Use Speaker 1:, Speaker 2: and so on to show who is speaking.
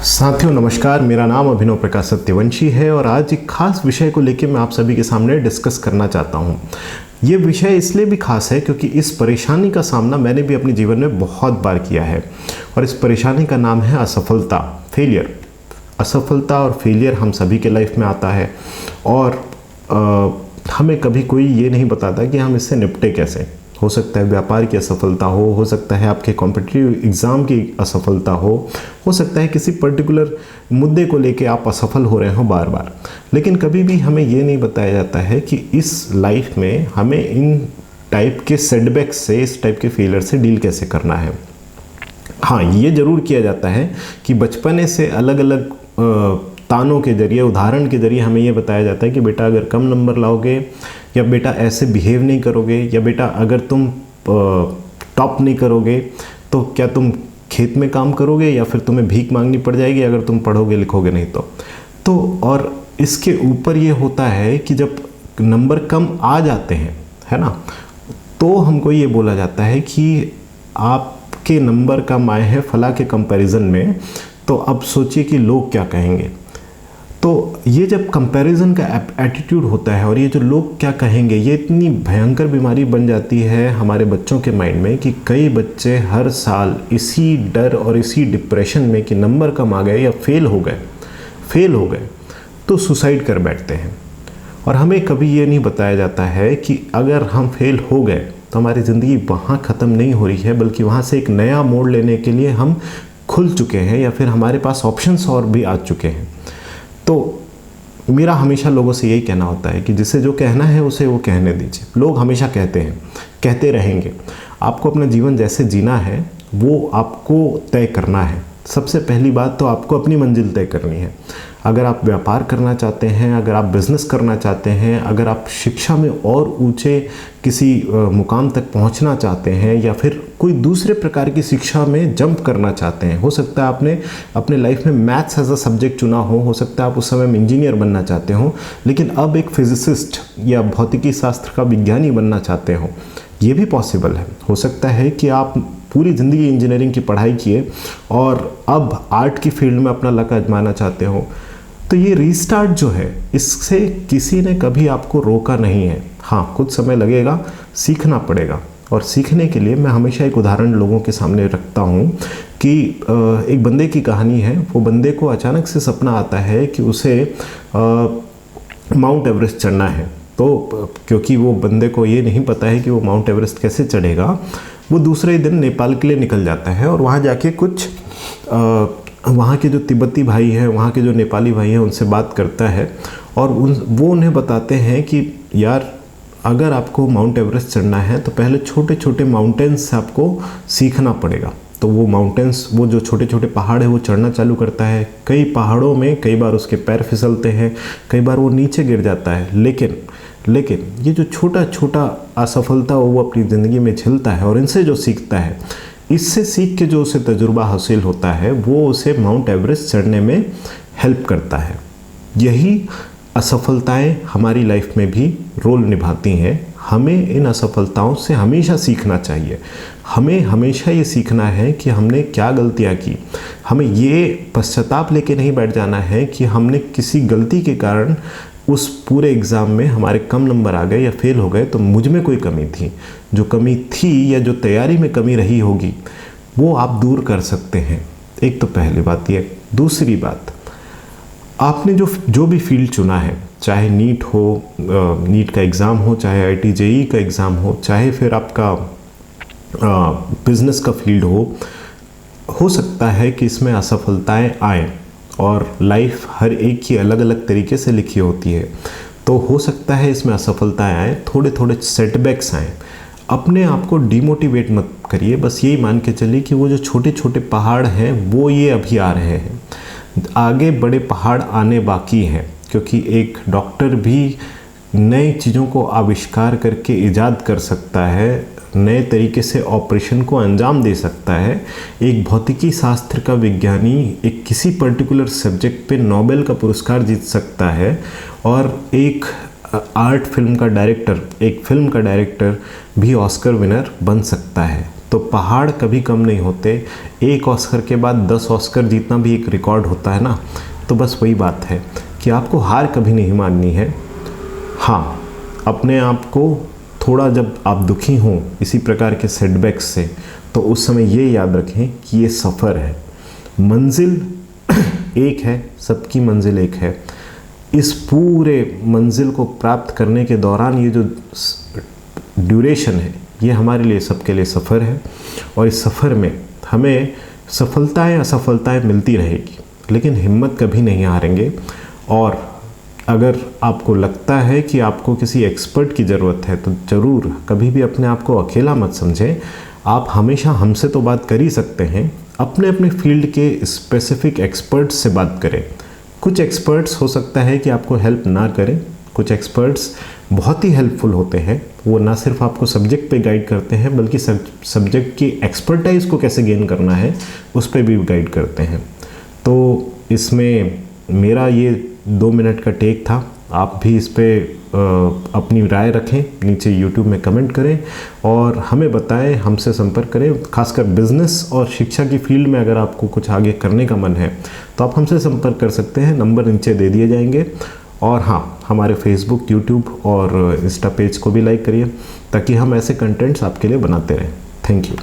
Speaker 1: साथियों नमस्कार, मेरा नाम अभिनव प्रकाश सत्यवंशी है और आज एक खास विषय को लेकर मैं आप सभी के सामने डिस्कस करना चाहता हूँ। ये विषय इसलिए भी खास है क्योंकि इस परेशानी का सामना मैंने भी अपने जीवन में बहुत बार किया है और इस परेशानी का नाम है असफलता, फेलियर। असफलता और फेलियर हम सभी के लाइफ में आता है और हमें कभी कोई ये नहीं बताता कि हम इससे निपटे कैसे। हो सकता है व्यापार की असफलता हो सकता है आपके कॉम्पिटिटिव एग्ज़ाम की असफलता हो सकता है किसी पर्टिकुलर मुद्दे को लेके आप असफल हो रहे हो बार बार। लेकिन कभी भी हमें ये नहीं बताया जाता है कि इस लाइफ में हमें इन टाइप के सेटबैक्स से, इस टाइप के फेलियर से डील कैसे करना है। हाँ, ये ज़रूर किया जाता है कि बचपने से अलग अलग तानों के जरिए, उदाहरण के जरिए हमें ये बताया जाता है कि बेटा अगर कम नंबर लाओगे, या बेटा ऐसे बिहेव नहीं करोगे, या बेटा अगर तुम टॉप नहीं करोगे तो क्या तुम खेत में काम करोगे या फिर तुम्हें भीख मांगनी पड़ जाएगी अगर तुम पढ़ोगे लिखोगे नहीं तो और इसके ऊपर ये होता है कि जब नंबर कम आ जाते हैं, है ना, तो हमको ये बोला जाता है कि आपके नंबर कम आए हैं फला के कंपैरिजन में, तो अब सोचिए कि लोग क्या कहेंगे। तो ये जब कंपैरिजन का एटीट्यूड होता है और ये जो लोग क्या कहेंगे, ये इतनी भयंकर बीमारी बन जाती है हमारे बच्चों के माइंड में कि कई बच्चे हर साल इसी डर और इसी डिप्रेशन में कि नंबर कम आ गए या फेल हो गए तो सुसाइड कर बैठते हैं। और हमें कभी ये नहीं बताया जाता है कि अगर हम फेल हो गए तो हमारी ज़िंदगी वहाँ ख़त्म नहीं हो रही है, बल्कि वहाँ से एक नया मोड़ लेने के लिए हम खुल चुके हैं या फिर हमारे पास ऑप्शंस और भी आ चुके हैं। तो मेरा हमेशा लोगों से यही कहना होता है कि जिसे जो कहना है उसे वो कहने दीजिए। लोग हमेशा कहते हैं, कहते रहेंगे। आपको अपना जीवन जैसे जीना है वो आपको तय करना है। सबसे पहली बात तो आपको अपनी मंजिल तय करनी है। अगर आप व्यापार करना चाहते हैं, अगर आप बिज़नेस करना चाहते हैं, अगर आप शिक्षा में और ऊंचे किसी मुकाम तक पहुंचना चाहते हैं या फिर कोई दूसरे प्रकार की शिक्षा में जंप करना चाहते हैं, हो सकता है आपने अपने लाइफ में मैथ्स एज अ सब्जेक्ट चुना हो सकता है आप उस समय में इंजीनियर बनना चाहते हो, लेकिन अब एक फिजिसिस्ट या भौतिकी शास्त्र का विज्ञानी बनना चाहते हो, ये भी पॉसिबल है। हो सकता है कि आप पूरी ज़िंदगी इंजीनियरिंग की पढ़ाई किए और अब आर्ट की फील्ड में अपना लक आजमाना चाहते हो, तो ये रीस्टार्ट जो है इससे किसी ने कभी आपको रोका नहीं है। हाँ, कुछ समय लगेगा, सीखना पड़ेगा। और सीखने के लिए मैं हमेशा एक उदाहरण लोगों के सामने रखता हूँ कि एक बंदे की कहानी है। वो बंदे को अचानक से सपना आता है कि उसे माउंट एवरेस्ट चढ़ना है। तो क्योंकि वो बंदे को ये नहीं पता है कि वो माउंट एवरेस्ट कैसे चढ़ेगा, वो दूसरे दिन नेपाल के लिए निकल जाता है और वहाँ जाके कुछ वहाँ के जो तिब्बती भाई हैं, वहाँ के जो नेपाली भाई हैं, उनसे बात करता है और वो उन्हें बताते हैं कि यार अगर आपको माउंट एवरेस्ट चढ़ना है तो पहले छोटे छोटे माउंटेन्स से आपको सीखना पड़ेगा। तो वो माउंटेन्स, वो जो छोटे छोटे पहाड़ है वो चढ़ना चालू करता है। कई पहाड़ों में कई बार उसके पैर फिसलते हैं, कई बार वो नीचे गिर जाता है, लेकिन ये जो छोटा छोटा असफलता वो अपनी ज़िंदगी में झेलता है और इनसे जो सीखता है, इससे सीख के जो उसे तजुर्बा हासिल होता है वो उसे माउंट एवरेस्ट चढ़ने में हेल्प करता है। यही असफलताएं हमारी लाइफ में भी रोल निभाती हैं। हमें इन असफलताओं से हमेशा सीखना चाहिए। हमें हमेशा ये सीखना है कि हमने क्या गलतियां की। हमें ये पश्चाताप लेके नहीं बैठ जाना है कि हमने किसी गलती के कारण उस पूरे एग्ज़ाम में हमारे कम नंबर आ गए या फेल हो गए तो मुझ में कोई कमी थी। जो कमी थी या जो तैयारी में कमी रही होगी वो आप दूर कर सकते हैं। एक तो पहली बात ये। दूसरी बात, आपने जो भी फील्ड चुना है, चाहे नीट हो, नीट का एग्ज़ाम हो, चाहे IIT JEE का एग्ज़ाम हो, चाहे फिर आपका बिज़नेस का फील्ड हो सकता है कि इसमें असफलताएं आएँ और लाइफ हर एक की अलग अलग तरीके से लिखी होती है। तो हो सकता है इसमें असफलताएं आएँ, थोड़े थोड़े सेटबैक्स आएँ। अपने आप को डिमोटिवेट मत करिए। बस यही मान के चलिए कि वो जो छोटे छोटे पहाड़ हैं वो ये अभी आ रहे हैं, आगे बड़े पहाड़ आने बाकी हैं। क्योंकि एक डॉक्टर भी नई चीज़ों को आविष्कार करके ईजाद कर सकता है, नए तरीके से ऑपरेशन को अंजाम दे सकता है। एक भौतिकी शास्त्र का विज्ञानी एक किसी पर्टिकुलर सब्जेक्ट पे नोबेल का पुरस्कार जीत सकता है और एक फिल्म का डायरेक्टर भी ऑस्कर विनर बन सकता है। तो पहाड़ कभी कम नहीं होते। एक ऑस्कर के बाद 10 ऑस्कर जीतना भी एक रिकॉर्ड होता है ना। तो बस वही बात है कि आपको हार कभी नहीं माननी है। हाँ, अपने आप को थोड़ा, जब आप दुखी हों इसी प्रकार के सेटबैक्स से, तो उस समय ये याद रखें कि ये सफ़र है, मंजिल एक है, सबकी मंजिल एक है। इस पूरे मंजिल को प्राप्त करने के दौरान ये जो ड्यूरेशन है, ये हमारे लिए, सबके लिए सफ़र है। और इस सफ़र में हमें सफलताएं असफलताएं मिलती रहेगी, लेकिन हिम्मत कभी नहीं हारेंगे। और अगर आपको लगता है कि आपको किसी एक्सपर्ट की ज़रूरत है, तो ज़रूर कभी भी अपने आप को अकेला मत समझें। आप हमेशा हमसे तो बात कर ही सकते हैं, अपने अपने फील्ड के स्पेसिफिक एक्सपर्ट्स से बात करें। कुछ एक्सपर्ट्स हो सकता है कि आपको हेल्प ना करें, कुछ एक्सपर्ट्स बहुत ही हेल्पफुल होते हैं। वो ना सिर्फ आपको सब्जेक्ट पे गाइड करते हैं, बल्कि सब्जेक्ट की एक्सपर्टाइज को कैसे गेन करना है उस पर भी गाइड करते हैं। तो इसमें मेरा ये 2 मिनट का टेक था। आप भी इस पर अपनी राय रखें, नीचे YouTube में कमेंट करें और हमें बताएं, हमसे संपर्क करें। खासकर बिज़नेस और शिक्षा की फील्ड में अगर आपको कुछ आगे करने का मन है तो आप हमसे संपर्क कर सकते हैं, नंबर नीचे दे दिए जाएंगे। और हाँ, हमारे फेसबुक, YouTube और इंस्टा पेज को भी लाइक करिए, ताकि हम ऐसे कंटेंट्स आपके लिए बनाते रहें। Thank you.